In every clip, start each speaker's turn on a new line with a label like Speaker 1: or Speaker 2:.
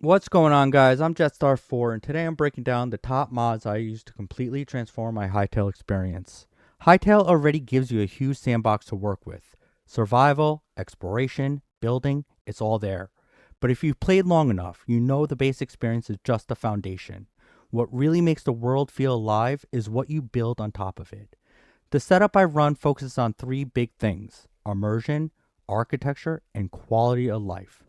Speaker 1: What's going on, guys? I'm Jetstar4, and today I'm breaking down the top mods I use to completely transform my Hytale experience. Hytale already gives you a huge sandbox to work with. Survival, exploration, building, it's all there. But if you've played long enough, you know the base experience is just the foundation. What really makes the world feel alive is what you build on top of it. The setup I run focuses on three big things: immersion, architecture, and quality of life.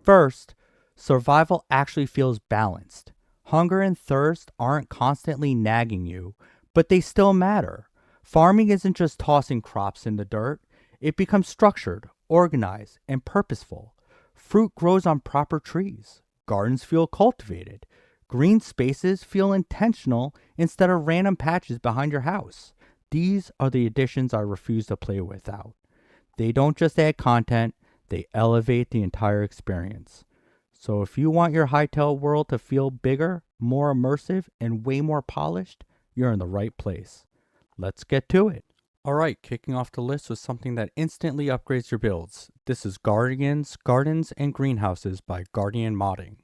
Speaker 1: First, survival actually feels balanced. Hunger and thirst aren't constantly nagging you, but they still matter. Farming isn't just tossing crops in the dirt, it becomes structured, organized, and purposeful. Fruit grows on proper trees. Gardens feel cultivated. Green spaces feel intentional instead of random patches behind your house. These are the additions I refuse to play without. They don't just add content, they elevate the entire experience. So if you want your Hytale world to feel bigger, more immersive, and way more polished, you're in the right place. Let's get to it. Alright, kicking off the list with something that instantly upgrades your builds. This is Gardens, and Greenhouses by Guardian Modding.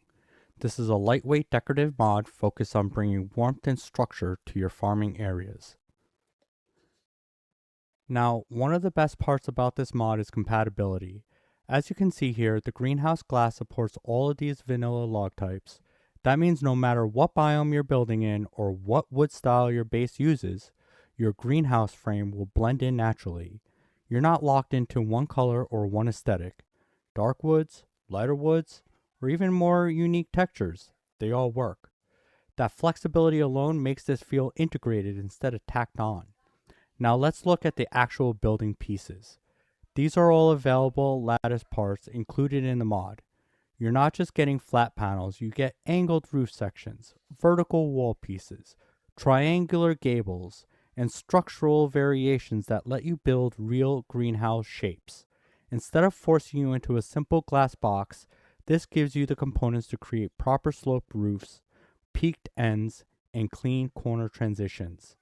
Speaker 1: This is a lightweight decorative mod focused on bringing warmth and structure to your farming areas. Now, one of the best parts about this mod is compatibility. As you can see here, the greenhouse glass supports all of these vanilla log types. That means no matter what biome you're building in or what wood style your base uses, your greenhouse frame will blend in naturally. You're not locked into one color or one aesthetic. Dark woods, lighter woods, or even more unique textures, they all work. That flexibility alone makes this feel integrated instead of tacked on. Now let's look at the actual building pieces. These are all available lattice parts included in the mod. You're not just getting flat panels, you get angled roof sections, vertical wall pieces, triangular gables, and structural variations that let you build real greenhouse shapes. Instead of forcing you into a simple glass box, this gives you the components to create proper sloped roofs, peaked ends, and clean corner transitions.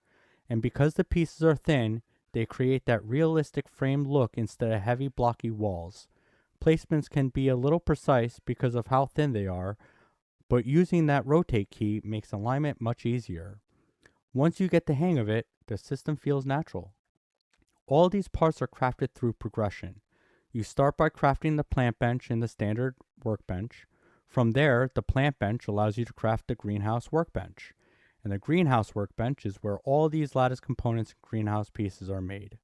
Speaker 1: And because the pieces are thin, they create that realistic framed look instead of heavy blocky walls. Placements can be a little precise because of how thin they are, but using that rotate key makes alignment much easier. Once you get the hang of it, the system feels natural. All these parts are crafted through progression. You start by crafting the plant bench in the standard workbench. From there, the plant bench allows you to craft the greenhouse workbench. And the greenhouse workbench is where all these lattice components and greenhouse pieces are made.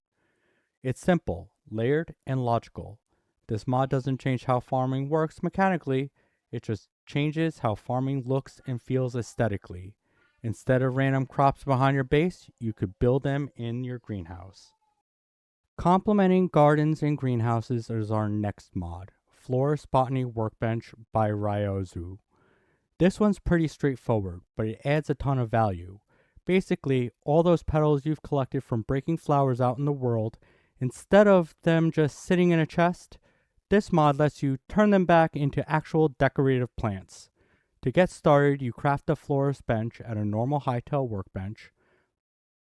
Speaker 1: It's simple, layered, and logical. This mod doesn't change how farming works mechanically, it just changes how farming looks and feels aesthetically. Instead of random crops behind your base, you could build them in your greenhouse. Complementing gardens and greenhouses is our next mod, Florist Botany Workbench by Ryozu. This one's pretty straightforward, but it adds a ton of value. Basically, all those petals you've collected from breaking flowers out in the world, instead of them just sitting in a chest, this mod lets you turn them back into actual decorative plants. To get started, you craft a florist bench at a normal Hytale workbench,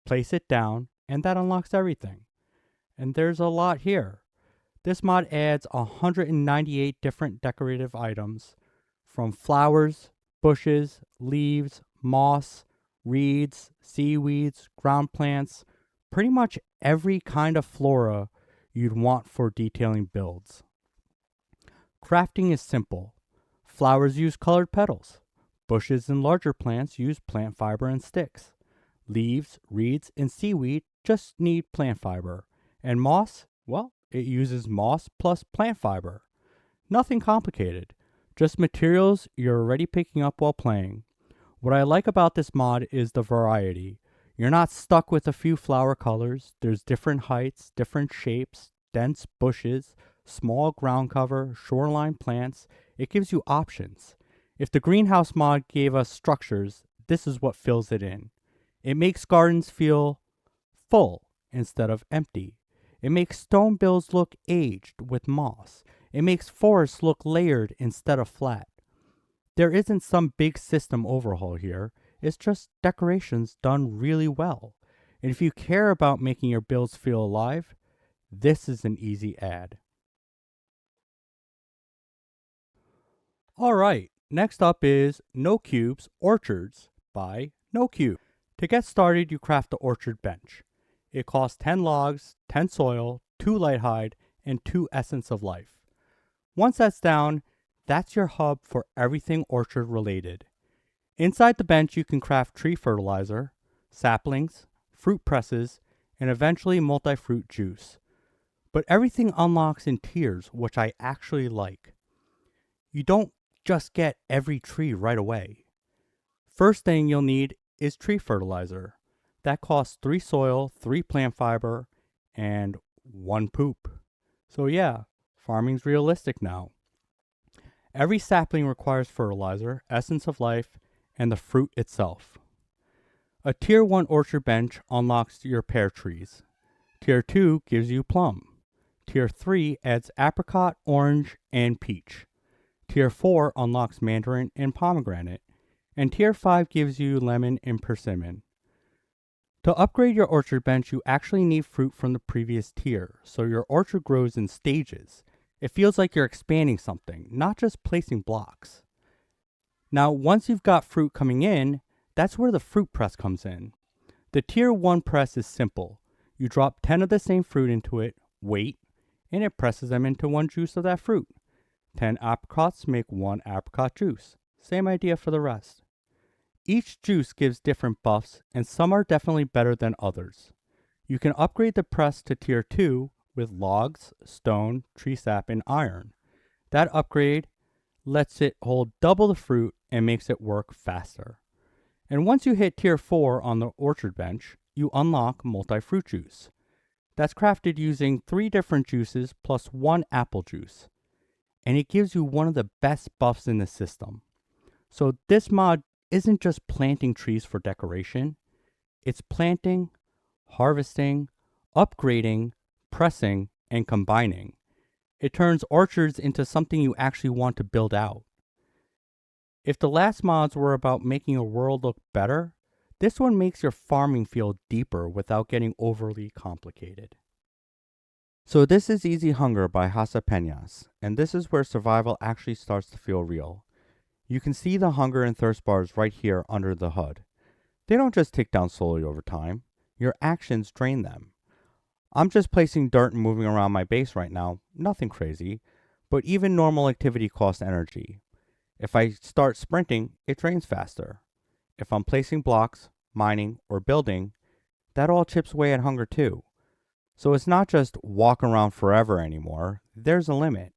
Speaker 1: place it down, and that unlocks everything. And there's a lot here. This mod adds 198 different decorative items, from flowers, bushes, leaves, moss, reeds, seaweeds, ground plants, pretty much every kind of flora you'd want for detailing builds. Crafting is simple. Flowers use colored petals. Bushes and larger plants use plant fiber and sticks. Leaves, reeds, and seaweed just need plant fiber. And moss, well, it uses moss plus plant fiber. Nothing complicated, just materials you're already picking up while playing. What I like about this mod is the variety. You're not stuck with a few flower colors. There's different heights, different shapes, dense bushes, small ground cover, shoreline plants. It gives you options. If the greenhouse mod gave us structures, this is what fills it in. It makes gardens feel full instead of empty. It makes stone builds look aged with moss. It makes forests look layered instead of flat. There isn't some big system overhaul here. It's just decorations done really well. And if you care about making your builds feel alive, this is an easy add. Alright, Next up is NoCube's Orchards by NoCube. To get started, you craft the orchard bench. It costs 10 logs, 10 soil, 2 light hide, and 2 essence of life. Once that's down, that's your hub for everything orchard related. Inside the bench, you can craft tree fertilizer, saplings, fruit presses, and eventually multi-fruit juice. But everything unlocks in tiers, which I actually like. You don't just get every tree right away. First thing you'll need is tree fertilizer. That costs 3 soil, 3 plant fiber, and 1 poop. So yeah, farming's realistic now. Every sapling requires fertilizer, essence of life, and the fruit itself. A Tier 1 orchard bench unlocks your pear trees. Tier 2 gives you plum. Tier 3 adds apricot, orange, and peach. Tier 4 unlocks mandarin and pomegranate. And Tier 5 gives you lemon and persimmon. To upgrade your orchard bench, you actually need fruit from the previous tier, so your orchard grows in stages. It feels like you're expanding something, not just placing blocks. Now, once you've got fruit coming in, that's where the fruit press comes in. The Tier 1 press is simple. You drop 10 of the same fruit into it, wait, and it presses them into 1 juice of that fruit. 10 apricots make 1 apricot juice. Same idea for the rest. Each juice gives different buffs, and some are definitely better than others. You can upgrade the press to Tier 2 with logs, stone, tree sap, and iron. That upgrade lets it hold double the fruit and makes it work faster. And once you hit Tier 4 on the orchard bench, you unlock multi-fruit juice. That's crafted using 3 different juices plus 1 apple juice. And it gives you one of the best buffs in the system. So this mod isn't just planting trees for decoration. It's planting, harvesting, upgrading, pressing, and combining. It turns orchards into something you actually want to build out. If the last mods were about making a world look better, this one makes your farming feel deeper without getting overly complicated. So this is EasyHunger by Haasapenas, and this is where survival actually starts to feel real. You can see the hunger and thirst bars right here under the HUD. They don't just tick down slowly over time. Your actions drain them. I'm just placing dirt and moving around my base right now, nothing crazy, but even normal activity costs energy. If I start sprinting, it drains faster. If I'm placing blocks, mining, or building, that all chips away at hunger too. So it's not just walk around forever anymore, there's a limit.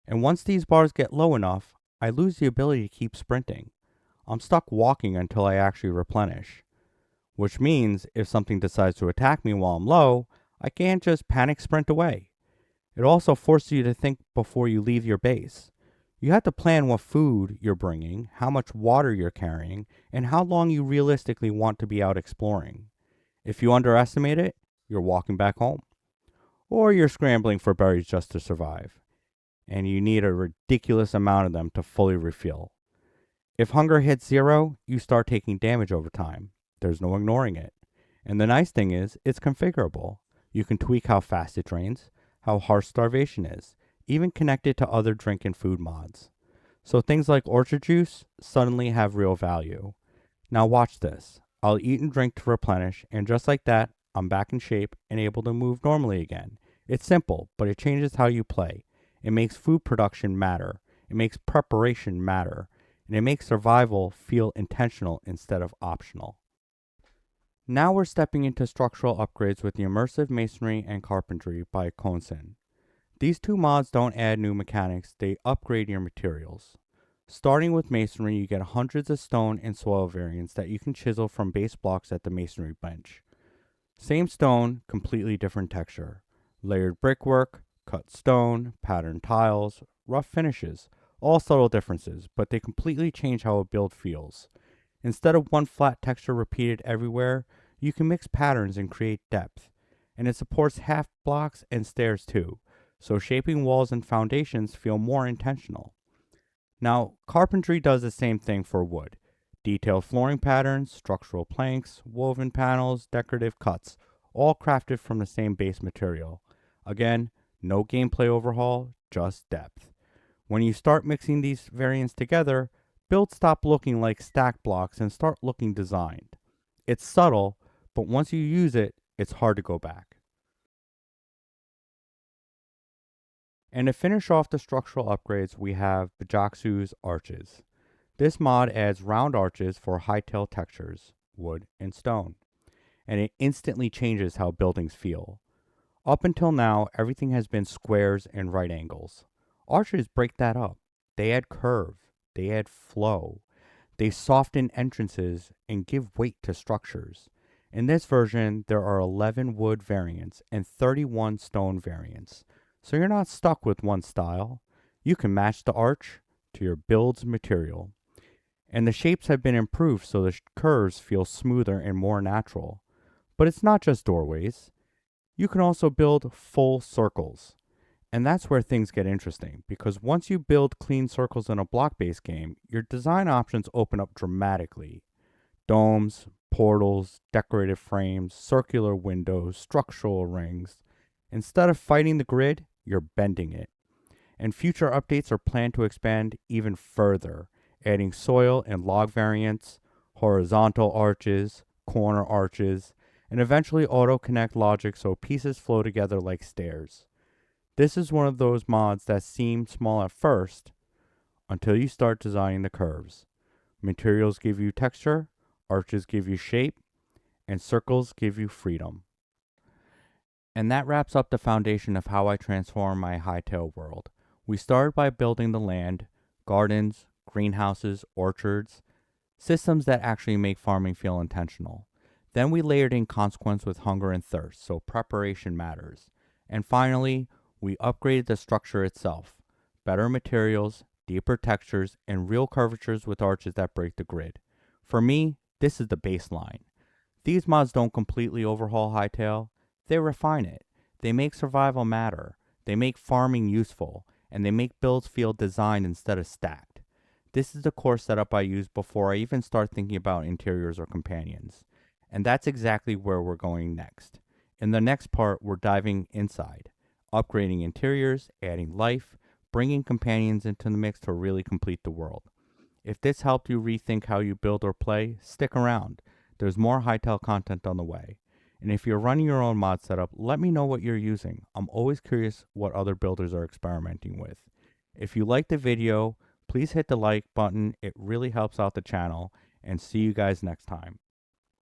Speaker 1: And once these bars get low enough, I lose the ability to keep sprinting. I'm stuck walking until I actually replenish. Which means if something decides to attack me while I'm low, I can't just panic sprint away. It also forces you to think before you leave your base. You have to plan what food you're bringing, how much water you're carrying, and how long you realistically want to be out exploring. If you underestimate it, you're walking back home. Or you're scrambling for berries just to survive. And you need a ridiculous amount of them to fully refill. If hunger hits 0, you start taking damage over time. There's no ignoring it. And the nice thing is, it's configurable. You can tweak how fast it drains, how harsh starvation is, even connect it to other drink and food mods. So things like orchard juice suddenly have real value. Now watch this. I'll eat and drink to replenish, and just like that, I'm back in shape and able to move normally again. It's simple, but it changes how you play. It makes food production matter. It makes preparation matter. And it makes survival feel intentional instead of optional. Now we're stepping into structural upgrades with the Ymmersive Masonry and Carpentry by Conczin. These 2 mods don't add new mechanics, they upgrade your materials. Starting with Masonry, you get hundreds of stone and soil variants that you can chisel from base blocks at the Masonry bench. Same stone, completely different texture. Layered brickwork, cut stone, patterned tiles, rough finishes, all subtle differences, but they completely change how a build feels. Instead of one flat texture repeated everywhere, you can mix patterns and create depth. And it supports half blocks and stairs too, so shaping walls and foundations feel more intentional. Now, carpentry does the same thing for wood. Detailed flooring patterns, structural planks, woven panels, decorative cuts, all crafted from the same base material. Again, no gameplay overhaul, just depth. When you start mixing these variants together, builds stop looking like stack blocks and start looking designed. It's subtle, but once you use it, it's hard to go back. And to finish off the structural upgrades, we have Bjaxu's arches. This mod adds round arches for Hytale textures, wood and stone, and it instantly changes how buildings feel. Up until now, everything has been squares and right angles. Arches break that up. They add curve, they add flow, they soften entrances and give weight to structures. In this version, there are 11 wood variants and 31 stone variants, so you're not stuck with one style. You can match the arch to your build's material. And the shapes have been improved so the curves feel smoother and more natural. But it's not just doorways. You can also build full circles. And that's where things get interesting, because once you build clean circles in a block-based game, your design options open up dramatically. Domes, portals, decorative frames, circular windows, structural rings. Instead of fighting the grid, you're bending it. And future updates are planned to expand even further, adding soil and log variants, horizontal arches, corner arches, and eventually auto-connect logic so pieces flow together like stairs. This is one of those mods that seem small at first until you start designing the curves. Materials give you texture, arches give you shape, and circles give you freedom. And that wraps up the foundation of how I transform my Hytale world. We started by building the land, gardens, greenhouses, orchards, systems that actually make farming feel intentional. Then we layered in consequence with hunger and thirst, so preparation matters. And finally, we upgraded the structure itself. Better materials, deeper textures, and real curvatures with arches that break the grid. For me, this is the baseline. These mods don't completely overhaul Hytale, they refine it. They make survival matter, they make farming useful, and they make builds feel designed instead of stacked. This is the core setup I use before I even start thinking about interiors or companions. And that's exactly where we're going next. In the next part, we're diving inside, upgrading interiors, adding life, bringing companions into the mix to really complete the world. If this helped you rethink how you build or play, stick around. There's more Hytale content on the way. And if you're running your own mod setup, let me know what you're using. I'm always curious what other builders are experimenting with. If you liked the video, please hit the like button. It really helps out the channel. And see you guys next time.